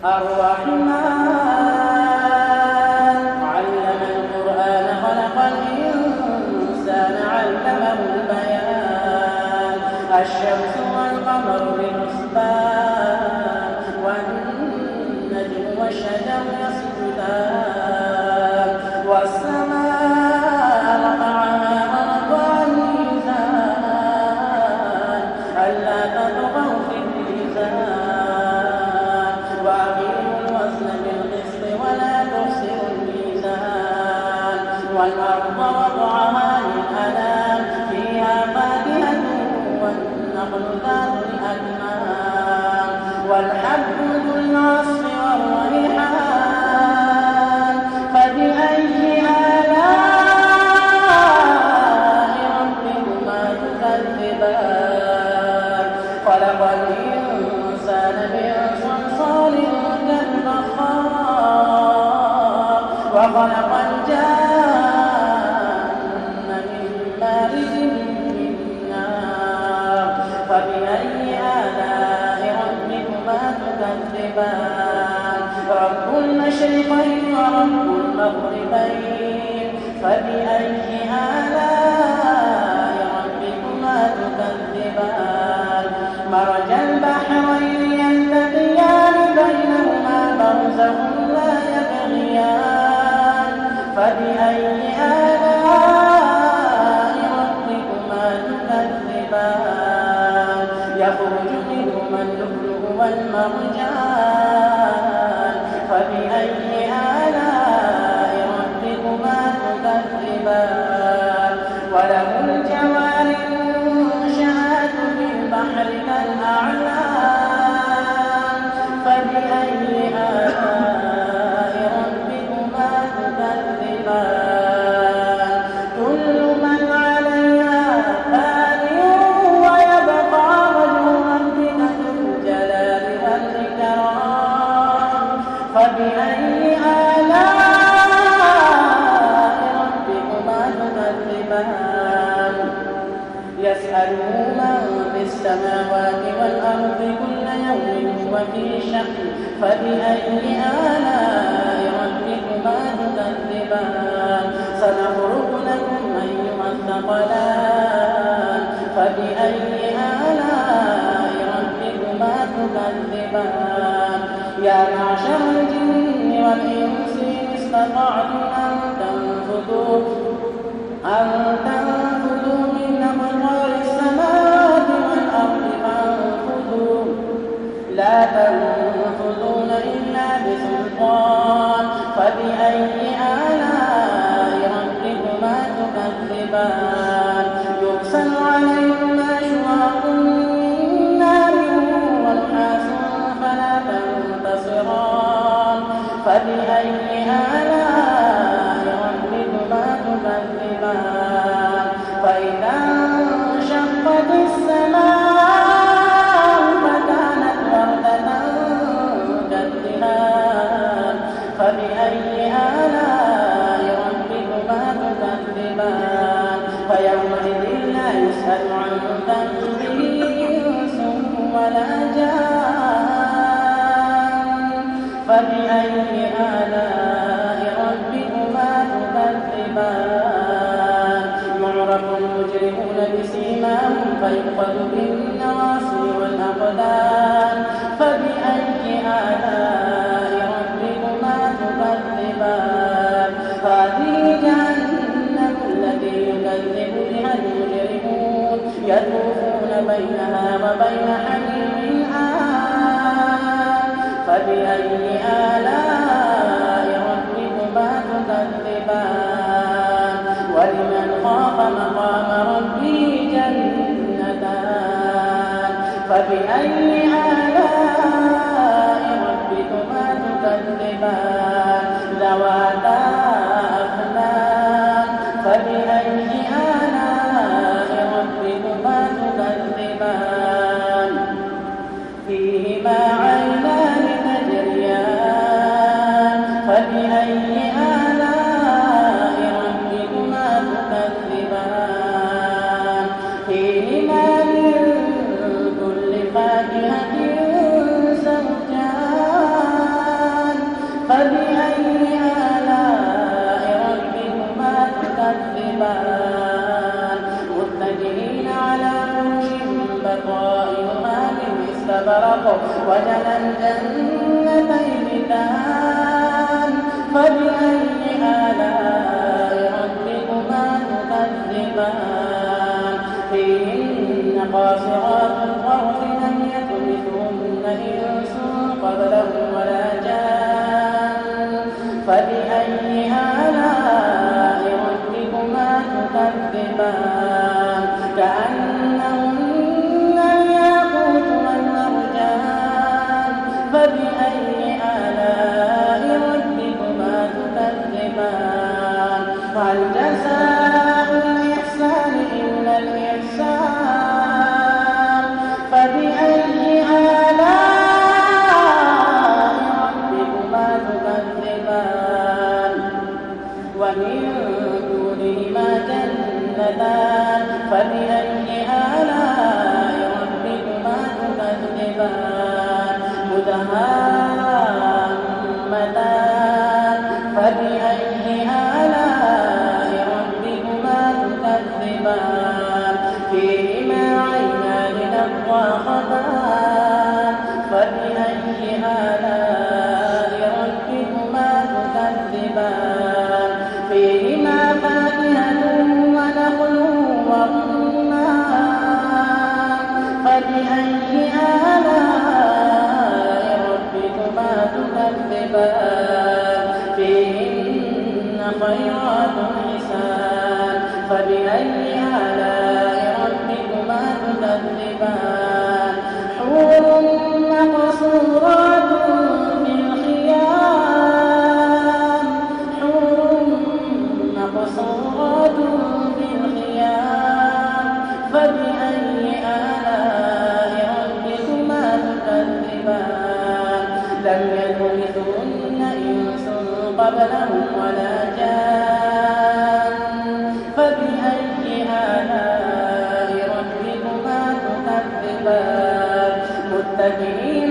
الرحمن علم القرآن خلق الإنسان علمه البيان الشمس والقمر بحسبان والنجم والشجر يسجدان والسماء رفعها ووضع الميزان ألا تطغوا في الميزان وأقيموا الوزن بالقسط ولا تخسروا الميزان والأرض وضعها للأنام فيها فاكهة والنخل ذات الأكمام والحب ذو العصف والريحان فبأي آلاء ربكما تكذبان خلق الإنسان من صلصال كالفخار وخلق الجن من مارج من نار فبأي آلاء ربكما تكذبان رب المشرقين ورب المغربين فبأي آلاء ربكما تكذبان مرج البحرين يلتقيان بينهما برزخ لا يبغيان فبأي آلاء ربكما تكذبان يخرج منهما اللؤلؤ والمرجان فبأي آلاء ربكما تكذبان وله الجوار المنشآت في البحر كالأعلام فبأي آلاء ربكما تكذبان كل من عليها فان ويبقى وجه ربك ذو الجلال والإكرام فبأي آلاء ربكما تكذبان يسأله من في السماوات والأرض كل يوم هو في شأن فبأي آلاء ربكما تكذبان سنفرغ لكم أيها الثقلان فبأي آلاء ربكما تكذبان يا معشر الجن والإنس إن استطعتم أن تنفذوا من أقطار السماوات والأرض فانفذوا لا تنفذون إلا بسلطان فبأي آلاء ربكما تكذبان يرسل عليهما شواظ من نار ونحاس فلا تنتصران فبأي آلاء ربكما تكذبان فإذا انشقت السماء فكانت وردة كالدهان فبأي آلاء ربكما تكذبان فيومئذ لا يسأل عن ذنبه إنس ولا جان فبأي آلاء ربكما تكذبان يعرف المجرمون بسيماهم فيؤخذ بالنواصي والأقدام فبأي آلاء ربكما تكذبان هذه جهنم التي يكذب بها المجرمون يطوفون بينها وبين حميم آن فبأي آلاء ربكما تكذبان ولمن خاف مقام ربه جنتان فبأي آلاء ربكما تكذبان ذواتا أفنان فبأي آلاء ربكما تكذبان وجنى الجنتين دان فبأي آلاء ربكما تكذبان فيهن قاصرات الطرف لم يطمثهن إنس قبلهم ولا جان فبأي آلاء ربكما تكذبان كأنهن الياقوت والمرجان فبأي آلاء ربكما تكذبان هل جزاء الإحسان إلا الإحسان فبأي آلاء ربكما تكذبان ومن دونهما جنتان فبأي آلاء ربكما تكذبان مدهامتان فبأي آلاء ربكما تكذبان فيهما عينان نضاختان فبأي آلاء ربكما تكذبان فيهما فاكهة ونخل ورمان فبأي آلاء ربكما تكذبان فيهن خيرات حسان فبأي آلاء ربكما تكذبان حور مقصورات في الخيام مقصورات في الخيام فبأي آلاء ربكما تكذبان لم يطمثهن إنس قبلهم ولا جان فبأي آلاء ربكما تكذبان متكئين